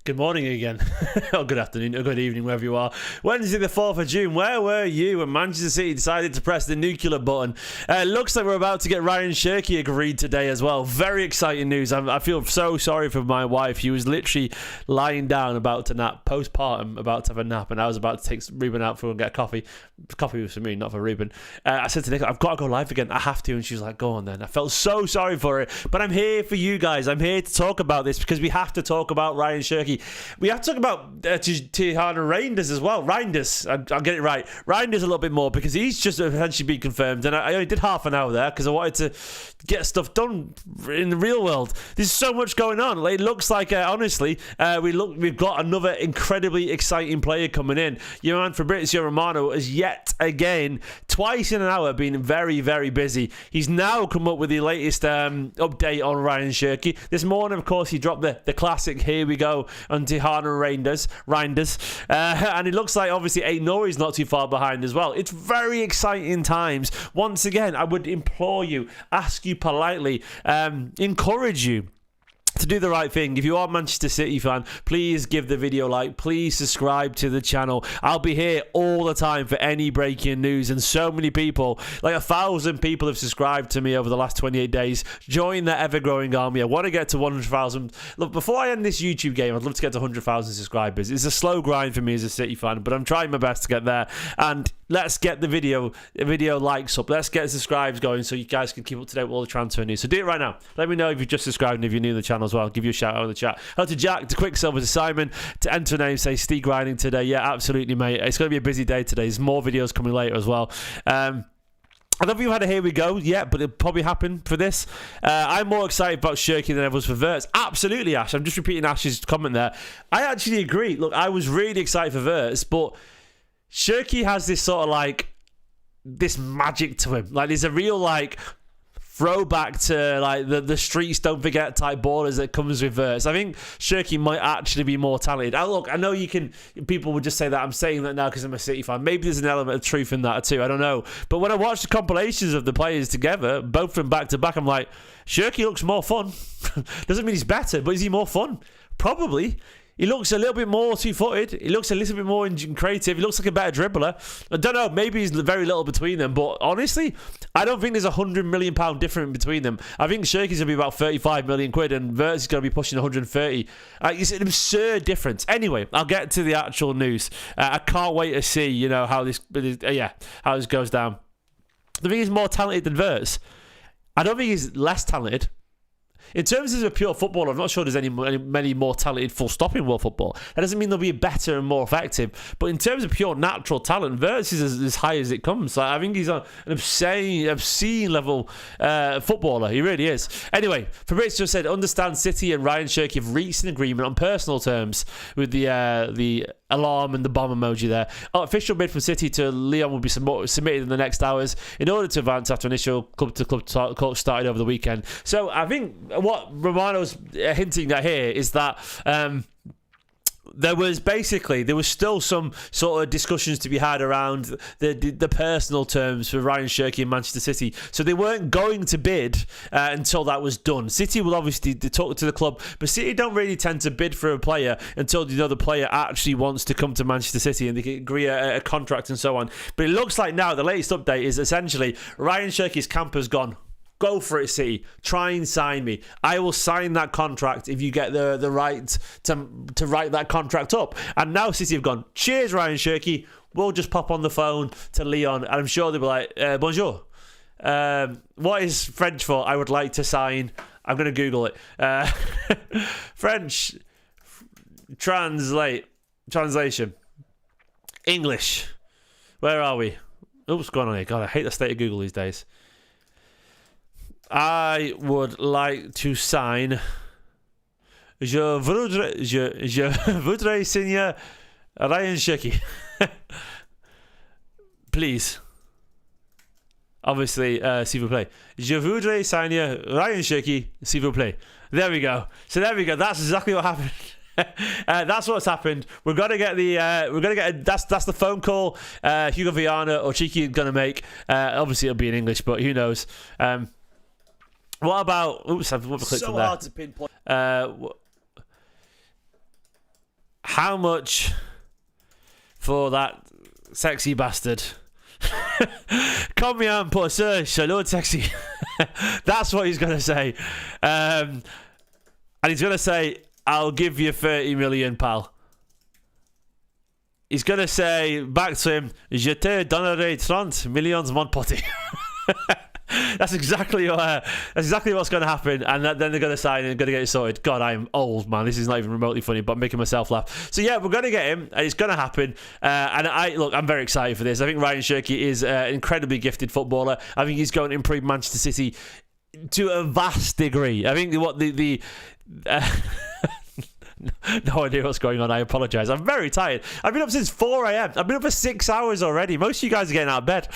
Good morning again, or good afternoon, or good evening, wherever you are. Wednesday the 4th of June, where were you when Manchester City decided to press the nuclear button? Looks like we're about to get Rayan Cherki agreed today as well. Very exciting news. I feel so sorry for my wife. She was literally lying down about to nap, postpartum, about to have a nap, and I was about to take Ruben out for and get a coffee. Coffee was for me, not for Ruben. I said to Nick, I've got to go live again. I have to. And she was like, go on then. I felt so sorry for it. But I'm here for you guys. I'm here to talk about this because we have to talk about Rayan Cherki. We have to talk about Tijana Reinders as well. Reinders, I'll get it right. Reinders a little bit more because he's just eventually been confirmed. And I only did half an hour there because I wanted to get stuff done in the real world. There's so much going on. It looks like, honestly, we've got another incredibly exciting player coming in. Your man Fabrizio Romano has yet again, twice in an hour, been very, very busy. He's now come up with the latest update on Rayan Cherki. This morning, of course, he dropped the classic "Here we go" on Tijana Reinders. And it looks like, obviously, ait-nouri is not too far behind as well. It's very exciting times. Once again, I would implore you, ask you politely, encourage you to do the right thing. If you are a Manchester City fan, please give the video a like. Please subscribe to the channel. I'll be here all the time for any breaking news. And so many people, like 1,000 people have subscribed to me over the last 28 days. Join the ever-growing army. I want to get to 100,000. Look, before I end this YouTube game, I'd love to get to 100,000 subscribers. It's a slow grind for me as a City fan, but I'm trying my best to get there. And let's get the video likes up. Let's get subscribes going so you guys can keep up to date with all the transfer news. So do it right now. Let me know if you've just subscribed and if you're new to the channel as well. I'll give you a shout out in the chat. Hello to Jack, to Quicksilver, to Simon, to enter name, say Steve grinding today. Yeah, absolutely, mate. It's going to be a busy day today. There's more videos coming later as well. I don't think we've had a here we go yet, but it'll probably happen for this. I'm more excited about Cherki than I was for Wirtz. Absolutely, Ash. I'm just repeating Ash's comment there. I actually agree. Look, I was really excited for Wirtz, but Cherki has this sort of like this magic to him. Like there's a real like throwback to like the streets don't forget type ballers that comes with Wirtz. I think Cherki might actually be more talented. Look, I know people would just say that I'm saying that now because I'm a City fan. Maybe there's an element of truth in that too. I don't know. But when I watch the compilations of the players together, both from back to back, I'm like, Cherki looks more fun. Doesn't mean he's better, but is he more fun? Probably. He looks a little bit more two-footed. He looks a little bit more creative. He looks like a better dribbler. I don't know. Maybe he's very little between them. But honestly, I don't think there's £100 million difference between them. I think Cherki's going to be about 35 million quid and Wirtz is going to be pushing 130. It's an absurd difference. Anyway, I'll get to the actual news. I can't wait to see, how this goes down. I think he's more talented than Wirtz. I don't think he's less talented. In terms of a pure footballer, I'm not sure there's many more talented full stop in world football. That doesn't mean they'll be better and more effective. But in terms of pure natural talent, Wirtz is as high as it comes. I think he's on an obscene level footballer. He really is. Anyway, Fabrizio said, understand City and Rayan Cherki have reached an agreement on personal terms with the alarm and the bomb emoji there. Official bid from City to Lyon will be submitted in the next hours in order to advance after initial club-to-club talk started over the weekend. So I think what Romano's hinting at here is that there was still some sort of discussions to be had around the personal terms for Rayan Cherki and Manchester City. So they weren't going to bid until that was done. City will obviously talk to the club, but City don't really tend to bid for a player until the player actually wants to come to Manchester City and they can agree a contract and so on. But it looks like now the latest update is essentially Rayan Cherki's camp has gone. Go for it, City. Try and sign me. I will sign that contract if you get the right to write that contract up. And now City have gone, cheers, Rayan Cherki. We'll just pop on the phone to Lyon. And I'm sure they'll be like, bonjour. What is French for? I would like to sign. I'm going to Google it. French. Translation. English. Where are we? Oops, what's going on here? God, I hate the state of Google these days. I would like to sign. Je voudrais signer Rayan Cherki. Please. Obviously, s'il vous plaît. Je voudrais signer Rayan Cherki, s'il vous plaît. There we go. So there we go. That's exactly what happened. That's what's happened. We're gonna get that's the phone call Hugo Viana or Cheeky gonna make. Obviously it'll be in English, but who knows. What about? Oops, I've clicked so hard to pinpoint. How much for that sexy bastard? Combien pour ce chalot sexy? That's what he's going to say. And he's going to say, I'll give you 30 million, pal. He's going to say back to him, Je te donnerai 30 millions, mon pote. That's exactly what's going to happen, and then they're going to sign and going to get it sorted. God, I am old, man. This is not even remotely funny, but I'm making myself laugh. So yeah, we're going to get him, and it's going to happen. And I'm very excited for this. I think Rayan Cherki is an incredibly gifted footballer. I think he's going to improve Manchester City to a vast degree. I think what the no idea what's going on. I apologise. I'm very tired. I've been up since 4 a.m. I've been up for 6 hours already. Most of you guys are getting out of bed.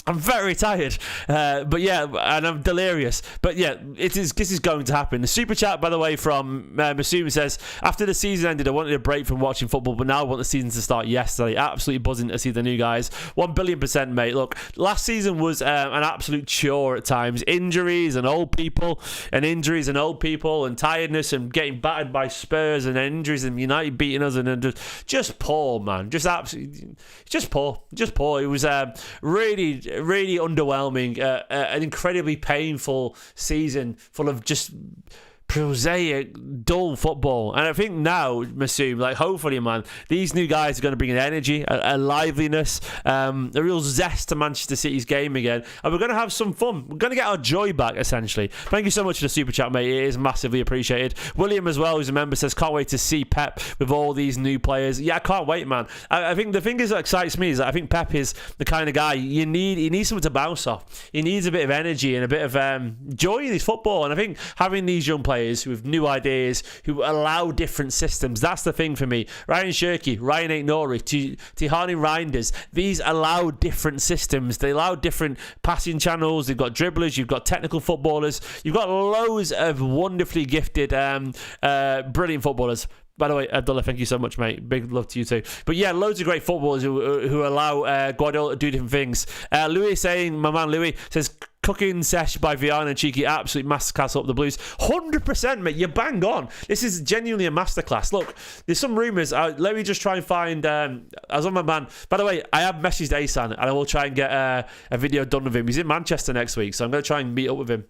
I'm very tired, but yeah, and I'm delirious. But yeah, this is going to happen. The super chat, by the way, from Masumi says, after the season ended, I wanted a break from watching football, but now I want the season to start yesterday. Absolutely buzzing to see the new guys. 1 billion%, mate. Look, last season was an absolute chore at times. Injuries and old people, and tiredness, and getting battered by Spurs, and injuries, and United beating us, and just poor, man. Just absolutely, just poor. It was really underwhelming, an incredibly painful season full of just prosaic, dull football. And I think now, Masoom, like, hopefully, man, these new guys are going to bring an energy, a liveliness, a real zest to Manchester City's game again, and we're going to have some fun. We're going to get our joy back, essentially. Thank you so much for the super chat, mate. It is massively appreciated. William as well, who's a member, says, can't wait to see Pep with all these new players. Yeah, I can't wait, man. I think the thing that excites me is that I think Pep is the kind of guy he needs something to bounce off. He needs a bit of energy and a bit of joy in his football, and I think having these young players with new ideas, who allow different systems, that's the thing for me. Rayan Cherki, Rayan ait-nouri, Tihani Reinders, these allow different systems. They allow different passing channels. You've got dribblers, you've got technical footballers, you've got loads of wonderfully gifted, brilliant footballers. By the way, Abdullah, thank you so much, mate. Big love to you too. But yeah, loads of great footballers who allow Guardiola to do different things. Louis saying, my man Louis says, cooking sesh by Viana and Cheeky, absolute masterclass up the Blues. 100%, mate. You're bang on. This is genuinely a masterclass. Look, there's some rumours. Let me just try and find. I was on my man. By the way, I have messaged Asan, and I will try and get a video done with him. He's in Manchester next week, so I'm going to try and meet up with him.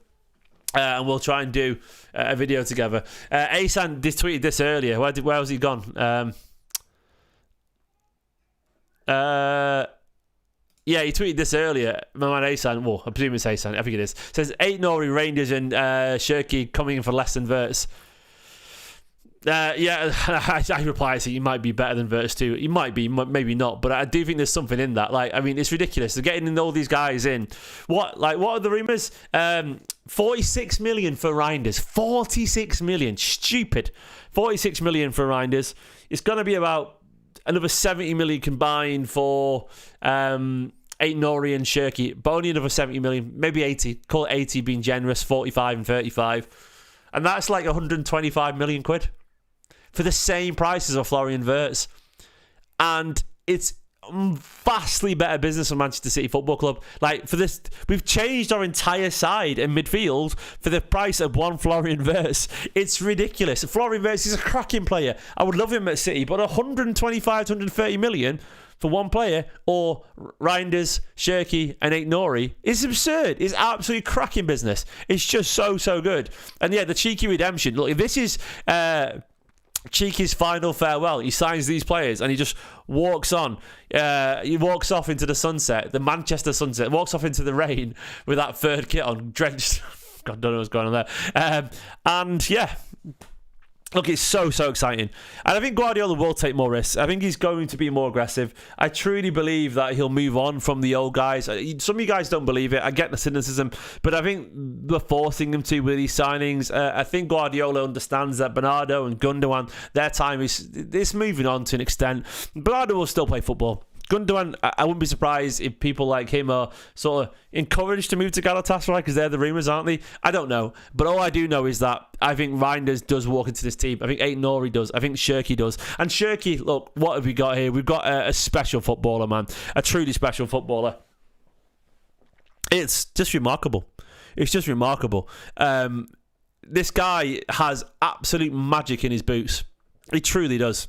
And we'll try and do a video together. Asan tweeted this earlier. Where was he gone? Yeah, he tweeted this earlier. My man Asan, well, I presume it's Asan, I think it is. Says ait-nouri, Rangers, and Cherki coming in for less than Verts. Yeah, I reply, so he might be better than Verts too. He might be, maybe not, but I do think there's something in that. Like, I mean, it's ridiculous. They're getting all these guys in. What are the rumours? 46 million for Reinders. 46 million. Stupid. 46 million for Reinders. It's going to be about another 70 million combined for ait-nouri and Cherki, but only another 70 million, maybe 80. Call it 80 being generous, 45 and 35. And that's like 125 million quid for the same price as a Florian Wirtz. And it's vastly better business for Manchester City Football Club. Like, for this, we've changed our entire side in midfield for the price of one Florian Wirtz. It's ridiculous. Florian Wirtz is a cracking player. I would love him at City, but 125 to 130 million for one player, or Reinders, Cherki, and ait-nouri, is absurd. It's absolutely cracking business. It's just so good. And yeah, the cheeky redemption. Look, if this is Cheeky's final farewell, he signs these players and he just walks on. He walks off into the sunset, the Manchester sunset, walks off into the rain with that third kit on, drenched. God, don't know what's going on there. And yeah, look, it's so exciting. And I think Guardiola will take more risks. I think he's going to be more aggressive. I truly believe that he'll move on from the old guys. Some of you guys don't believe it. I get the cynicism. But I think they're forcing him to with these signings. I think Guardiola understands that Bernardo and Gundogan, their time is moving on to an extent. Bernardo will still play football. Gundogan, I wouldn't be surprised if people like him are sort of encouraged to move to Galatasaray, because they're the rumours, aren't they? I don't know. But all I do know is that I think Reinders does walk into this team. I think ait-nouri does. I think Cherki does. And Cherki, look, what have we got here? We've got a special footballer, man. A truly special footballer. It's just remarkable. It's just remarkable. This guy has absolute magic in his boots. He truly does.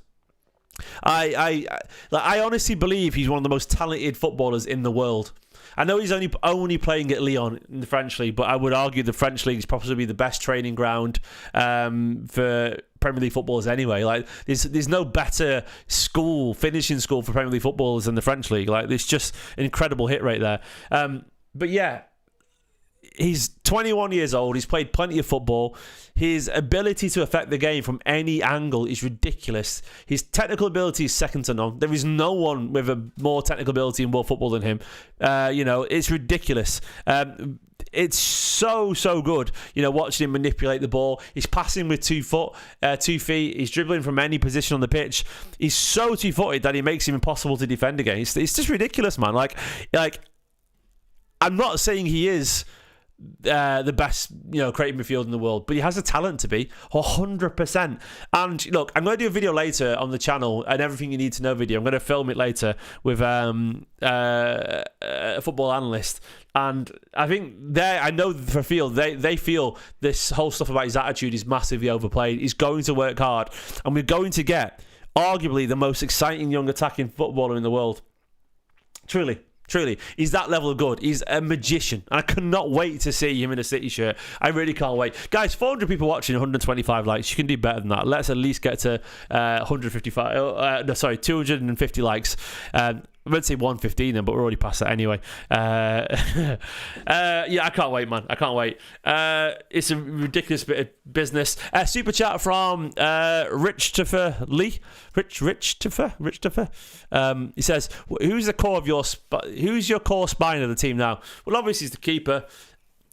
I honestly believe he's one of the most talented footballers in the world. I know he's only playing at Lyon in the French league, but I would argue the French league is probably the best training ground for Premier League footballers anyway. Like there's no better finishing school for Premier League footballers than the French league. Like it's just an incredible hit rate there. But yeah, he's 21 years old. He's played plenty of football. His ability to affect the game from any angle is ridiculous. His technical ability is second to none. There is no one with a more technical ability in world football than him. It's ridiculous. It's so good. Watching him manipulate the ball. He's passing with 2 feet. He's dribbling from any position on the pitch. He's so 2-footed that he makes him impossible to defend against. It's just ridiculous, man. Like I'm not saying he is the best, creative midfield in the world, but he has a talent to be 100%. And look, I'm going to do a video later on the channel, and everything you need to know video. I'm going to film it later with a football analyst, and I think I know for field they feel this whole stuff about his attitude is massively overplayed. He's going to work hard, and we're going to get arguably the most exciting young attacking footballer in the world. Truly, he's that level of good. He's a magician. And I cannot wait to see him in a City shirt. I really can't wait. Guys, 400 people watching, 125 likes. You can do better than that. Let's at least get to 250 likes. I would say 115 then, but we're already past that anyway. Yeah, I can't wait, man. I can't wait. It's a ridiculous bit of business. Super chat from Rich Lee. Rich Tuffer. He says, who's your core spine of the team now? Well, obviously it's the keeper.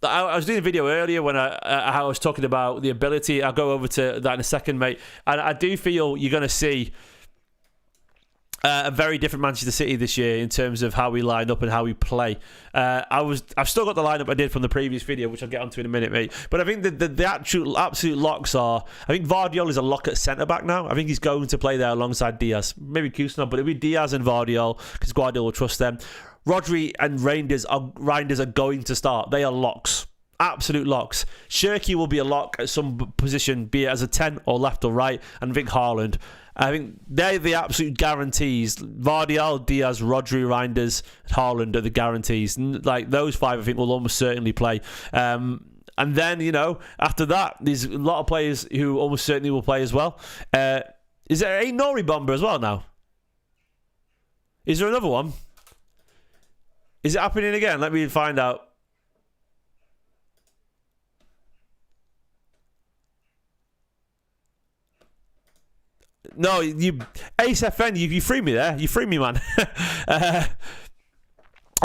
I was doing a video earlier when I was talking about the ability. I'll go over to that in a second, mate. And I do feel you're going to see a very different Manchester City this year in terms of how we line up and how we play. I've still got the lineup I did from the previous video, which I'll get onto in a minute, mate. But I think the absolute locks are, I think Vardiol is a lock at centre-back now. I think he's going to play there alongside Diaz. Maybe Kusanov, but it'll be Diaz and Vardiol because Guardiola will trust them. Rodri and Reinders are going to start. They are locks. Absolute locks. Cherki will be a lock at some position, be it as a 10 or left or right. And I think Haaland. I think they're the absolute guarantees. Vardiol, Diaz, Rodri, Reinders, Haaland are the guarantees. Like those 5, I think, will almost certainly play. And then, after that, there's a lot of players who almost certainly will play as well. Is there an ait-nouri bomber as well now? Is there another one? Is it happening again? Let me find out. No, Ace FN, you threw me there. You threw me, man. I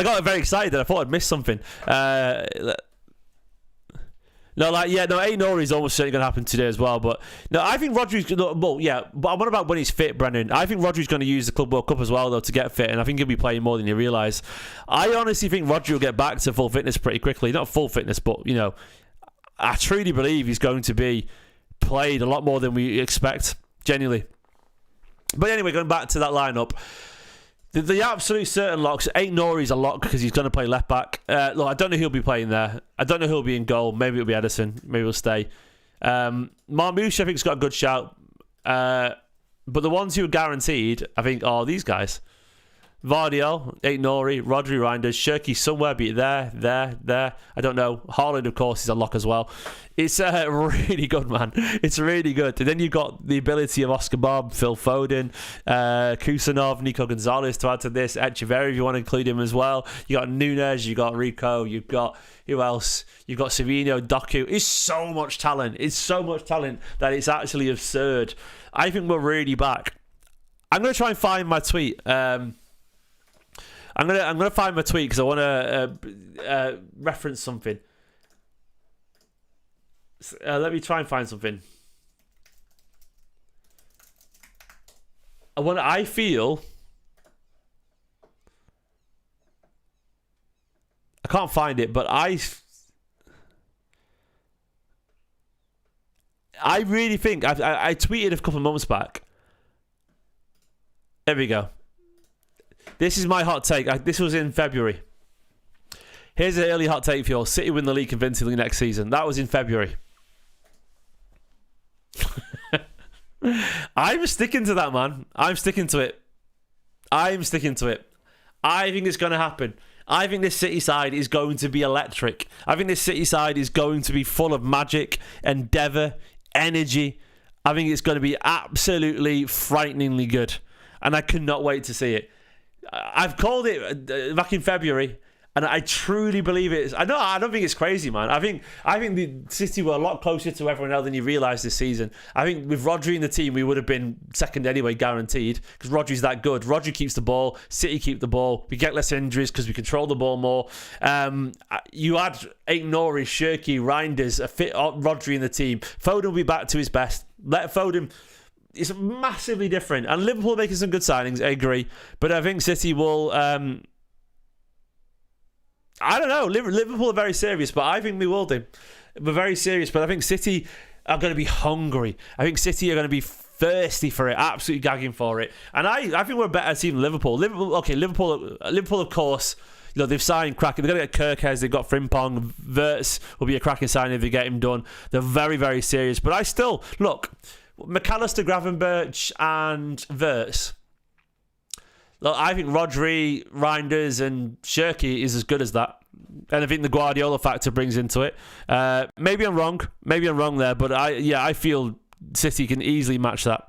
got very excited. I thought I'd missed something. ait-nouri is almost certainly going to happen today as well. But no, I think Rodri's but what about when he's fit, Brennan? I think Rodri's going to use the Club World Cup as well, though, to get fit, and I think he'll be playing more than you realise. I honestly think Rodri will get back to full fitness pretty quickly. Not full fitness, but I truly believe he's going to be played a lot more than we expect. Genuinely. But anyway, going back to that lineup, the absolute certain locks. Ait-Nouri's a lock because he's going to play left back. Look, I don't know who'll be playing there. I don't know who'll be in goal. Maybe it'll be Edison. Maybe he'll stay. Marmouche, I think, has got a good shout. But the ones who are guaranteed, I think, are these guys. Vardiol, Ait-Nouri, Rodri, Reinders, Cherki somewhere, be it there. I don't know. Haaland, of course, is a lock as well. It's really good, man. It's really good. And then you've got the ability of Oscar Bob, Phil Foden, Kusanov, Nico Gonzalez to add to this. Echeverri, if you want to include him as well. You got Nunez, you got Rico, you've got who else? You've got Savino, Doku. It's so much talent. It's so much talent that it's actually absurd. I think we're really back. I'm going to try and find my tweet. I'm gonna find my tweet because I want to reference something. Let me try and find something. I feel I can't find it, but I really think I tweeted a couple of months back. There we go. This is my hot take. This was in February. Here's an early hot take for you all. City win the league convincingly next season. That was in February. I'm sticking to that, man. I'm sticking to it. I think it's going to happen. I think this City side is going to be electric. I think this City side is going to be full of magic, endeavour, energy. I think it's going to be absolutely frighteningly good. And I cannot wait to see it. I've called it back in February, and I truly believe it. I don't think it's crazy, man. I think the City were a lot closer to everyone else than you realise this season. I think with Rodri in the team, we would have been second anyway, guaranteed, because Rodri's that good. Rodri keeps the ball, City keep the ball. We get less injuries because we control the ball more. You add ait-nouri, Cherki, Reinders, a fit Rodri in the team. Foden will be back to his best. Let Foden... It's massively different. And Liverpool making some good signings, I agree. But I think City will... I don't know. Liverpool are very serious, but I think we will do. We're very serious, but I think City are going to be hungry. I think City are going to be thirsty for it, absolutely gagging for it. And I think we're a better team than Liverpool. Liverpool, of course, you know, they've signed cracking. They're going to get Kirkes, they've got Frimpong. Wirtz will be a cracking signing if they get him done. They're very, very serious. But I still, look, McAllister, Gravenberch and Wirtz. Look, I think Rodri, Reinders and Cherki is as good as that. And I think the Guardiola factor brings into it. Maybe I'm wrong. There. But I feel City can easily match that.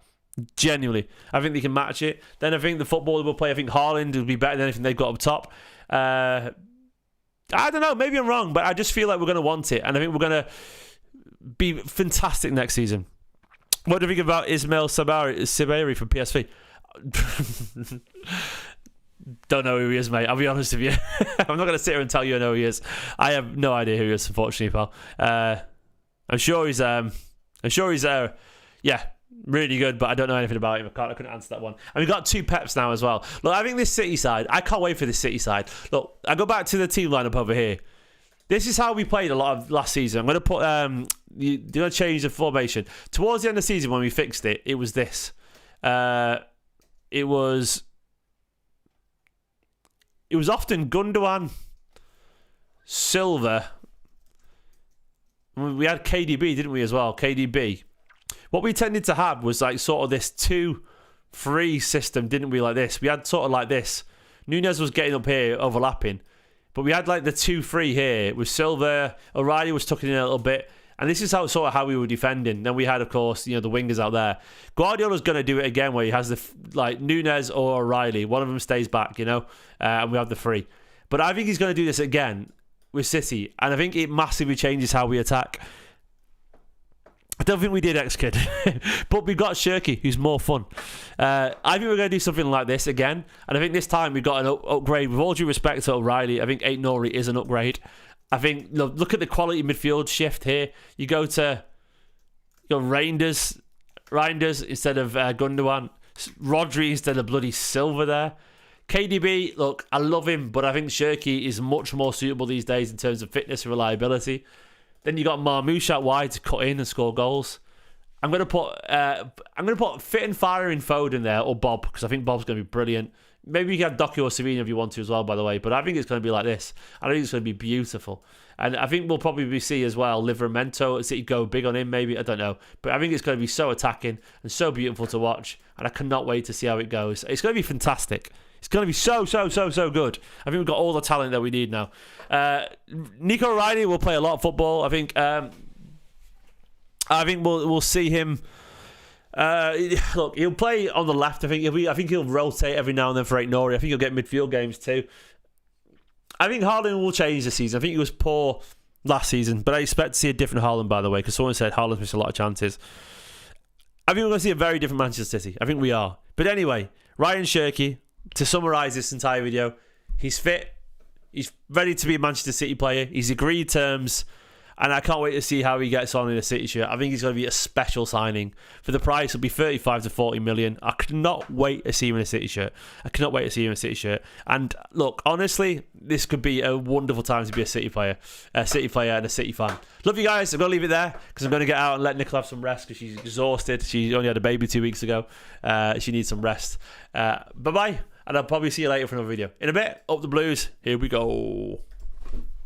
Genuinely. I think they can match it. Then I think the footballer will play. I think Haaland will be better than anything they've got up top. I don't know. Maybe I'm wrong. But I just feel like we're going to want it. And I think we're going to be fantastic next season. What do you think about Ismail Sabiri from PSV? Don't know who he is, mate. I'll be honest with you. I'm not going to sit here and tell you I know who he is. I have no idea who he is, unfortunately, pal. I'm sure he's really good, but I don't know anything about him. I couldn't answer that one. And we've got two Peps now as well. Look, I think this City side, I can't wait for this City side. Look, I go back to the team lineup over here. This is how we played a lot of last season. I'm going to put, you're going to change the formation. Towards the end of the season when we fixed it, it was this. It was often Gundogan, Silva. We had KDB, didn't we, as well? KDB. What we tended to have was like sort of this 2-3 system, didn't we? Like this. We had sort of like this. Nunez was getting up here, overlapping. But we had like the 2-3 here with Silva. O'Reilly was tucking in a little bit. And this is how we were defending. Then we had, of course, the wingers out there. Guardiola's going to do it again where he has the Nunez or O'Reilly. One of them stays back, and we have the three. But I think he's going to do this again with City. And I think it massively changes how we attack. I don't think we did X-Kid. But we got Cherki, who's more fun. I think we're going to do something like this again. And I think this time we got an upgrade. With all due respect to O'Reilly, I think ait-nouri is an upgrade. I think, look at the quality midfield shift here. You go Reinders instead of Gundogan, Rodri instead of bloody Silva there. KDB, look, I love him, but I think Cherki is much more suitable these days in terms of fitness and reliability. Then you got Marmoush out wide to cut in and score goals. I'm gonna put fit and firing Foden there or Bob, because I think Bob's gonna be brilliant. Maybe you can have Doku or Savino if you want to as well, by the way. But I think it's going to be like this. I think it's going to be beautiful. And I think we'll probably see as well Livramento, City go big on him maybe. I don't know. But I think it's going to be so attacking and so beautiful to watch. And I cannot wait to see how it goes. It's going to be fantastic. It's going to be so good. I think we've got all the talent that we need now. Nico O'Reilly will play a lot of football. I think we'll see him... look, he'll play on the left. I think he'll rotate every now and then for ait-nouri. I think he'll get midfield games too. I think Haaland will change this season. I think he was poor last season, but I expect to see a different Haaland, by the way, because someone said Haaland's missed a lot of chances. I think we're going to see a very different Manchester City. I think we are. But anyway, Rayan Cherki, to summarise this entire video, he's fit. He's ready to be a Manchester City player. He's agreed terms. And I can't wait to see how he gets on in a City shirt. I think he's going to be a special signing. For the price, it'll be 35 to 40 million. I cannot wait to see him in a City shirt. And look, honestly, this could be a wonderful time to be a City player and a City fan. Love you guys. I'm going to leave it there because I'm going to get out and let Nicola have some rest because she's exhausted. She only had a baby 2 weeks ago. She needs some rest. Bye-bye. And I'll probably see you later for another video. In a bit, up the Blues. Here we go.